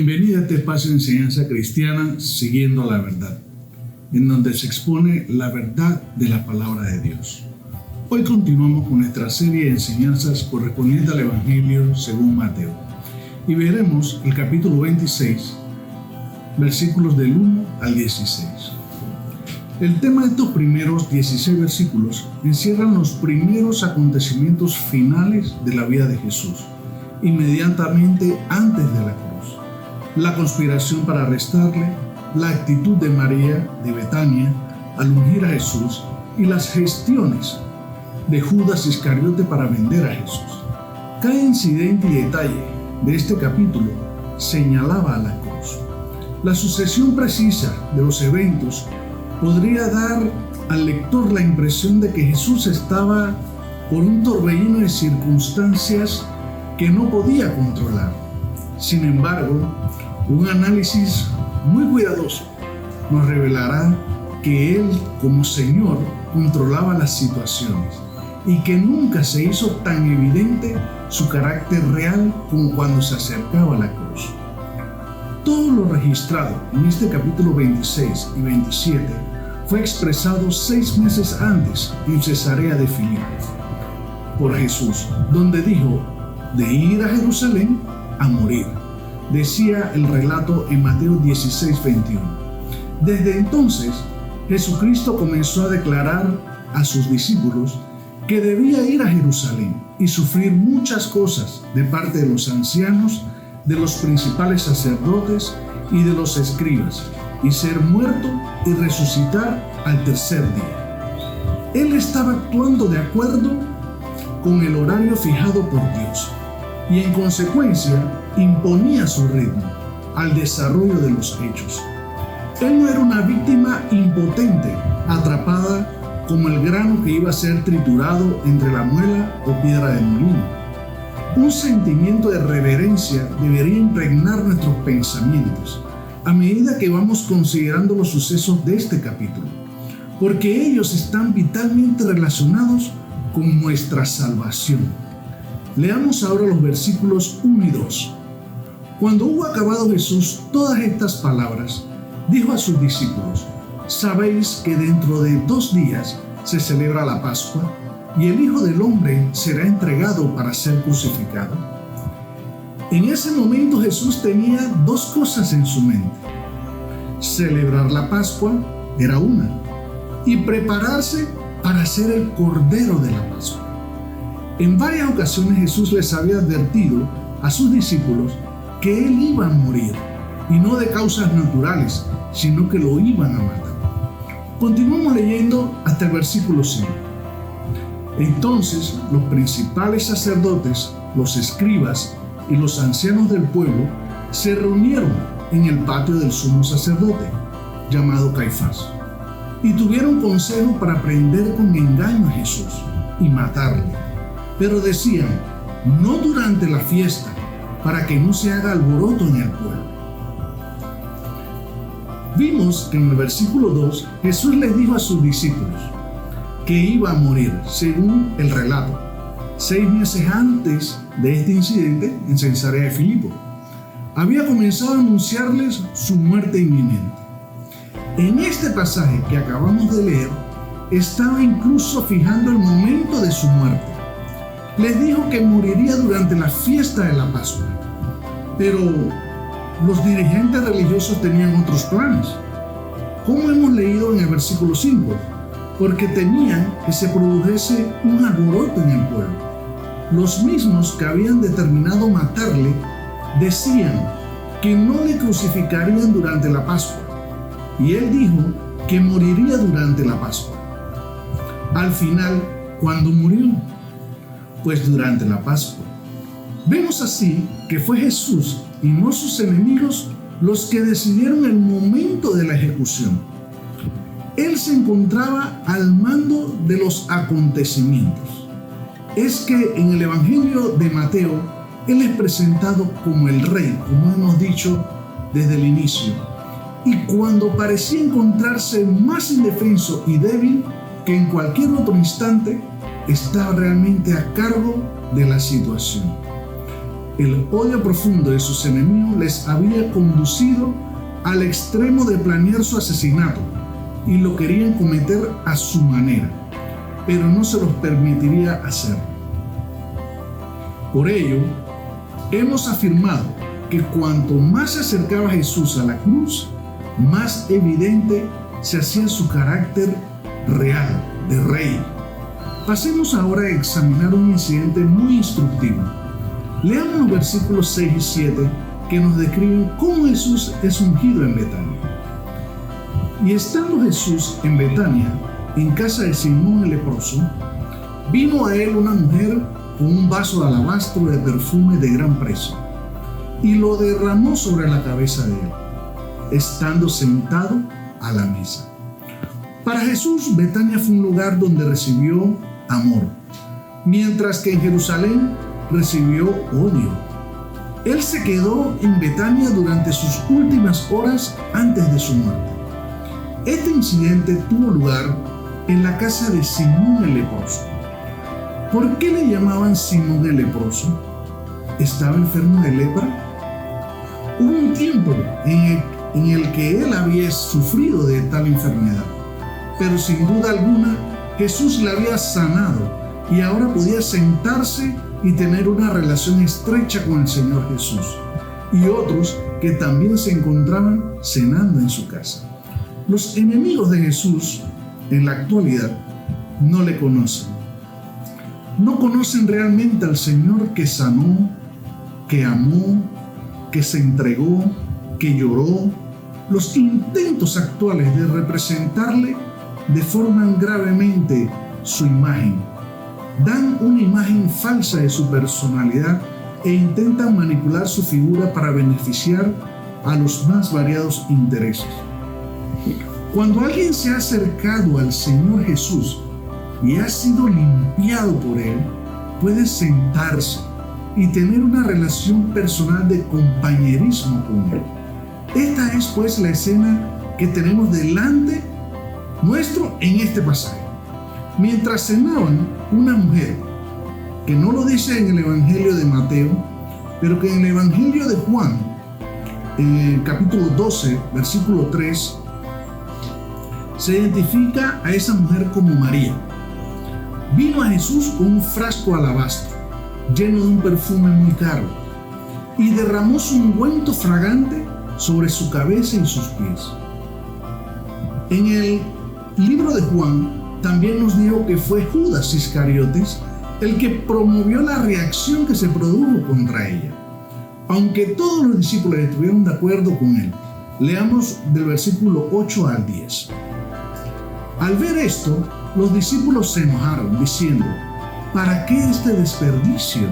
Bienvenida a este espacio de enseñanza cristiana siguiendo la verdad, en donde se expone la verdad de la palabra de Dios. Hoy continuamos con nuestra serie de enseñanzas correspondientes al Evangelio según Mateo y veremos el capítulo 26, versículos del 1 al 16. El tema de estos primeros 16 versículos encierran los primeros acontecimientos finales de la vida de Jesús, inmediatamente antes de la cruz. La conspiración para arrestarle, la actitud de María de Betania al ungir a Jesús y las gestiones de Judas Iscariote para vender a Jesús. Cada incidente y detalle de este capítulo señalaba a la cruz. La sucesión precisa de los eventos podría dar al lector la impresión de que Jesús estaba por un torbellino de circunstancias que no podía controlar. Sin embargo, un análisis muy cuidadoso nos revelará que Él, como Señor, controlaba las situaciones y que nunca se hizo tan evidente su carácter real como cuando se acercaba a la cruz. Todo lo registrado en este capítulo 26 y 27 fue expresado 6 meses antes en Cesarea de Filipo por Jesús, donde dijo de ir a Jerusalén a morir. Decía el relato en Mateo 16:21. Desde entonces, Jesucristo comenzó a declarar a sus discípulos que debía ir a Jerusalén y sufrir muchas cosas de parte de los ancianos, de los principales sacerdotes y de los escribas, y ser muerto y resucitar al tercer día. Él estaba actuando de acuerdo con el horario fijado por Dios y en consecuencia imponía su ritmo al desarrollo de los hechos. Él no era una víctima impotente, atrapada como el grano que iba a ser triturado entre la muela o piedra de molino. Un sentimiento de reverencia debería impregnar nuestros pensamientos a medida que vamos considerando los sucesos de este capítulo, porque ellos están vitalmente relacionados con nuestra salvación. Leamos ahora los versículos 1 y 2. Cuando hubo acabado Jesús todas estas palabras, dijo a sus discípulos: ¿Sabéis que dentro de 2 días se celebra la Pascua y el Hijo del Hombre será entregado para ser crucificado? En ese momento Jesús tenía 2 cosas en su mente. Celebrar la Pascua era una, y prepararse para ser el Cordero de la Pascua. En varias ocasiones Jesús les había advertido a sus discípulos que Él iba a morir, y no de causas naturales, sino que lo iban a matar. Continuamos leyendo hasta el versículo 5. Entonces los principales sacerdotes, los escribas y los ancianos del pueblo se reunieron en el patio del sumo sacerdote, llamado Caifás, y tuvieron consejo para prender con engaño a Jesús y matarle. Pero decían: no durante la fiesta, para que no se haga alboroto en el pueblo. Vimos que en el versículo 2 Jesús les dijo a sus discípulos que iba a morir, según el relato, 6 meses antes de este incidente en Cesarea de Filipo. Había comenzado a anunciarles su muerte inminente. En este pasaje que acabamos de leer, estaba incluso fijando el momento de su muerte. Les dijo que moriría durante la fiesta de la Pascua. Pero los dirigentes religiosos tenían otros planes, como hemos leído en el versículo 5, porque temían que se produjese un alboroto en el pueblo. Los mismos que habían determinado matarle decían que no le crucificarían durante la Pascua, y él dijo que moriría durante la Pascua. Al final, ¿cuándo murió? Pues durante la Pascua. Vemos así que fue Jesús y no sus enemigos los que decidieron el momento de la ejecución. Él se encontraba al mando de los acontecimientos. Es que en el Evangelio de Mateo, Él es presentado como el Rey, como hemos dicho desde el inicio, y cuando parecía encontrarse más indefenso y débil que en cualquier otro instante, estaba realmente a cargo de la situación. el odio profundo de sus enemigos les había conducido al extremo de planear su asesinato y lo querían cometer a su manera, pero no se los permitiría hacerlo. Por ello, hemos afirmado que cuanto más se acercaba Jesús a la cruz, más evidente se hacía su carácter real de rey. Pasemos ahora a examinar un incidente muy instructivo. Leamos los versículos 6 y 7 que nos describen cómo Jesús es ungido en Betania. Y estando Jesús en Betania, en casa de Simón el leproso, vino a él una mujer con un vaso de alabastro de perfume de gran precio, y lo derramó sobre la cabeza de él, estando sentado a la mesa. Para Jesús, Betania fue un lugar donde recibió amor, mientras que en Jerusalén recibió odio. Él se quedó en Betania durante sus últimas horas antes de su muerte. Este incidente tuvo lugar en la casa de Simón el leproso. ¿Por qué le llamaban Simón el leproso? ¿Estaba enfermo de lepra? Hubo un tiempo en el que él había sufrido de tal enfermedad, pero sin duda alguna Jesús le había sanado y ahora podía sentarse y tener una relación estrecha con el Señor Jesús y otros que también se encontraban cenando en su casa. Los enemigos de Jesús en la actualidad no le conocen. No conocen realmente al Señor que sanó, que amó, que se entregó, que lloró. Los intentos actuales de representarle deforman gravemente su imagen, dan una imagen falsa de su personalidad e intentan manipular su figura para beneficiar a los más variados intereses. Cuando alguien se ha acercado al Señor Jesús y ha sido limpiado por Él, puede sentarse y tener una relación personal de compañerismo con Él. Esta es pues la escena que tenemos delante nuestro en este pasaje. Mientras cenaban, una mujer, que no lo dice en el Evangelio de Mateo, pero que en el Evangelio de Juan, en el capítulo 12, versículo 3, se identifica a esa mujer como María. Vino a Jesús con un frasco de alabastro, lleno de un perfume muy caro, y derramó su ungüento fragante sobre su cabeza y sus pies. En el libro de Juan también nos dijo que fue Judas Iscariotes el que promovió la reacción que se produjo contra ella, aunque todos los discípulos estuvieron de acuerdo con él. Leamos del versículo 8 al 10. Al ver esto, los discípulos se enojaron, diciendo: ¿para qué este desperdicio?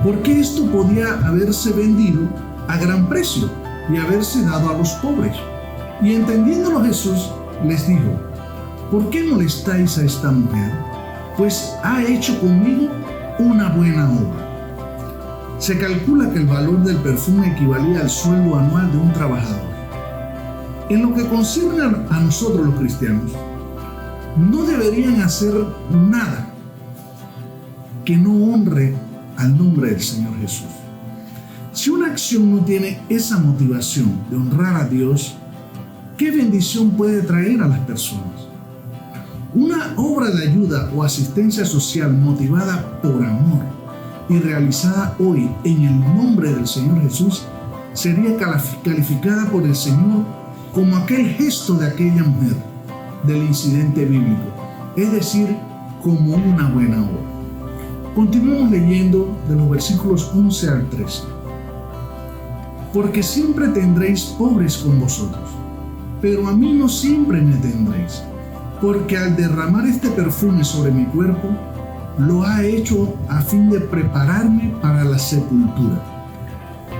Porque esto podía haberse vendido a gran precio y haberse dado a los pobres. Y entendiéndolo Jesús les dijo: ¿por qué molestáis a esta mujer? Pues ha hecho conmigo una buena obra. Se calcula que el valor del perfume equivalía al sueldo anual de un trabajador. En lo que concierne a nosotros los cristianos, no deberían hacer nada que no honre al nombre del Señor Jesús. Si una acción no tiene esa motivación de honrar a Dios, ¿qué bendición puede traer a las personas? Una obra de ayuda o asistencia social motivada por amor y realizada hoy en el nombre del Señor Jesús sería calificada por el Señor como aquel gesto de aquella mujer del incidente bíblico, es decir, como una buena obra. Continuemos leyendo de los versículos 11 al 13. Porque siempre tendréis pobres con vosotros, pero a mí no siempre me tendréis, porque al derramar este perfume sobre mi cuerpo, lo ha hecho a fin de prepararme para la sepultura.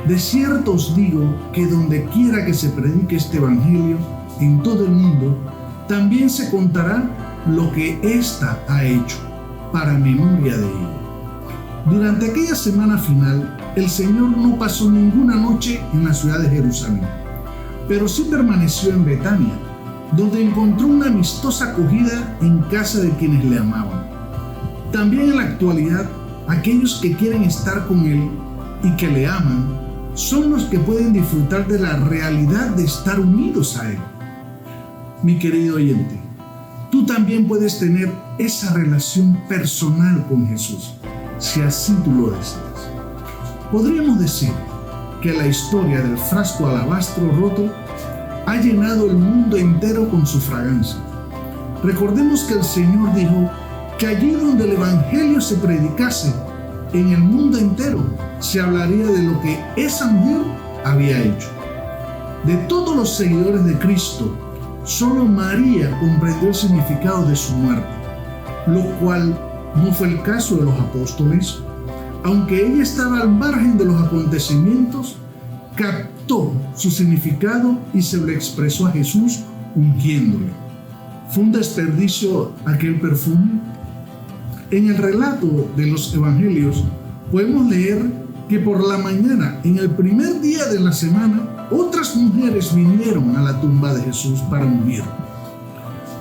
De cierto os digo que donde quiera que se predique este evangelio en todo el mundo, también se contará lo que ésta ha hecho, para memoria de ella. Durante aquella semana final, el Señor no pasó ninguna noche en la ciudad de Jerusalén, pero sí permaneció en Betania, donde encontró una amistosa acogida en casa de quienes le amaban. También en la actualidad, aquellos que quieren estar con Él y que le aman son los que pueden disfrutar de la realidad de estar unidos a Él. Mi querido oyente, tú también puedes tener esa relación personal con Jesús, si así tú lo deseas. Podríamos decir que la historia del frasco alabastro roto ha llenado el mundo entero con su fragancia. Recordemos que el Señor dijo que allí donde el Evangelio se predicase, en el mundo entero se hablaría de lo que esa mujer había hecho. De todos los seguidores de Cristo, solo María comprendió el significado de su muerte, lo cual no fue el caso de los apóstoles. Aunque ella estaba al margen de los acontecimientos, captó su significado y se lo expresó a Jesús ungiéndole. ¿Fue un desperdicio aquel perfume? En el relato de los evangelios podemos leer que por la mañana, en el primer día de la semana, otras mujeres vinieron a la tumba de Jesús para ungir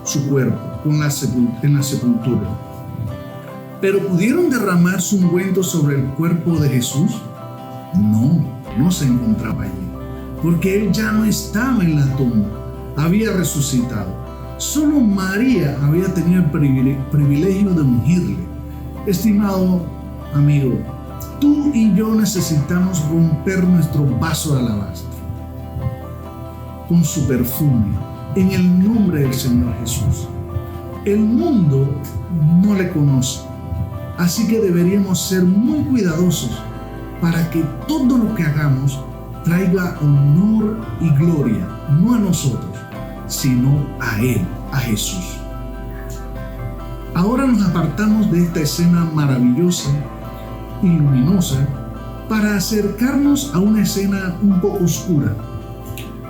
su cuerpo en la sepultura. ¿Pero pudieron derramar su ungüento sobre el cuerpo de Jesús? No se encontraba allí, porque Él ya no estaba en la tumba, había resucitado. Solo María había tenido el privilegio de ungirle. Estimado amigo, tú y yo necesitamos romper nuestro vaso de alabastro con su perfume en el nombre del Señor Jesús. El mundo no le conoce, así que deberíamos ser muy cuidadosos para que todo lo que hagamos traiga honor y gloria, no a nosotros, sino a Él, a Jesús. Ahora nos apartamos de esta escena maravillosa y luminosa para acercarnos a una escena un poco oscura.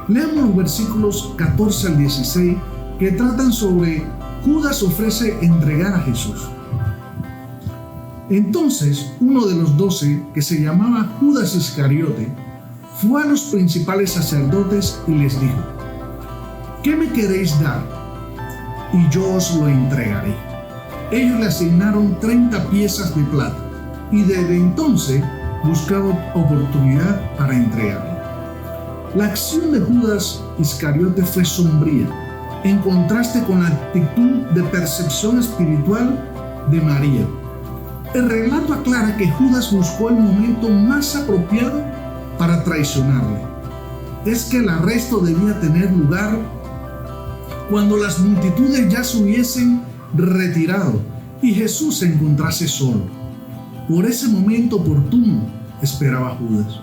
Leamos los versículos 14 al 16 que tratan sobre Judas ofrece entregar a Jesús. Entonces uno de los 12, que se llamaba Judas Iscariote, fue a los principales sacerdotes y les dijo: ¿qué me queréis dar? Y yo os lo entregaré. Ellos le asignaron 30 piezas de plata y desde entonces buscaba oportunidad para entregarle. La acción de Judas Iscariote fue sombría, en contraste con la actitud de percepción espiritual de María. El relato aclara que Judas buscó el momento más apropiado para traicionarle. Es que el arresto debía tener lugar cuando las multitudes ya se hubiesen retirado y Jesús se encontrase solo. Por ese momento oportuno esperaba Judas.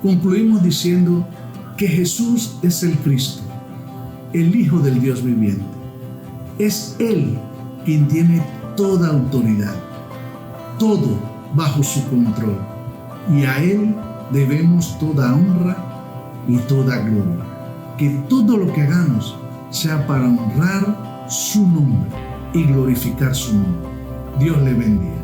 Concluimos diciendo que Jesús es el Cristo, el Hijo del Dios viviente. Es Él quien tiene toda autoridad, todo bajo su control, y a Él debemos toda honra y toda gloria. Que todo lo que hagamos sea para honrar su nombre y glorificar su nombre. Dios le bendiga.